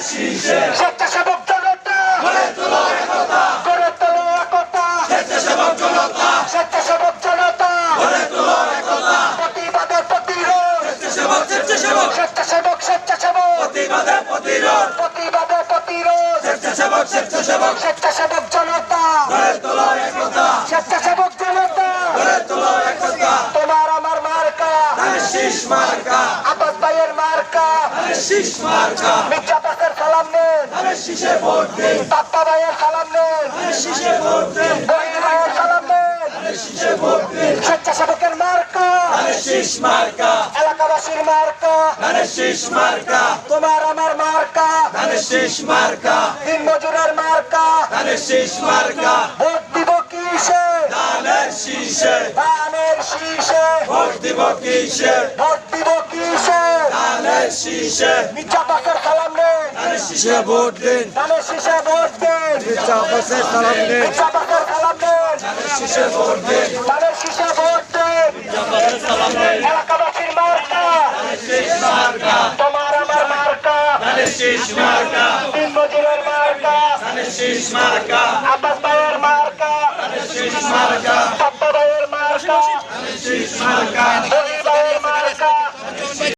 স্বেচ্ছাসেবক জনতা গড়ে তোলো একতা, স্বেচ্ছাসেবক জনতা প্রতিবাদের প্রতিরোধ, স্বেচ্ছাসেবক প্রতিবাদের প্রতিরোধ, স্বেচ্ছাসেবক জনতা গড়ে তোলো একতা, স্বেচ্ছাসেবক জনতা গড়ে তোলো একতা। তোমার আমার মার্কা শীষ মার্কা, আব্বাস ভাইয়ের মার্কা শীষ মার্কা, মির্জা আব্বাসের সালাম নেন শীষে ভোট দিন, পাপ্পা ভাইয়ের সালাম নেন শীষে ভোট দিন, বহিনী ভাইয়ের সালাম নেন শীষে ভোট দিন। স্বেচ্ছাসেবকের মার্কা শীষ মার্কা, এলাকাবাসীর মার্কা শীষ মার্কা, তোমার আমার মার্কা শীষ মার্কা, দিন মজুরের মার্কা শীষ মার্কা। ভোট দিব কিসে? ধানের শীষে, ধানের শীষে ভোট দিব কিসে? ভোট দিব কিসে? ধানের শীষে। মির্জা আব্বাসের সালাম নেন ধানের শীষে ভোট দিন, ধানের শীষে ভোট দিন, মির্জা আব্বাসের সালাম নেন, মির্জা আব্বাসের সালাম নেন ধানের শীষে ভোট দিন, ধানের শীষে ভোট দিন, মির্জা আব্বাসের সালাম নেন। এলাকাবাসীর মার্কা শীষ মার্কা, তোমার আমার মার্কা শীষ মার্কা, দিন মজুরের মার্কা শীষ মার্কা, আব্বাস ভাইয়ের মার্কা শীষ মার্কা, পাপ্পা ভাইয়ের মার্কা শীষ মার্কা।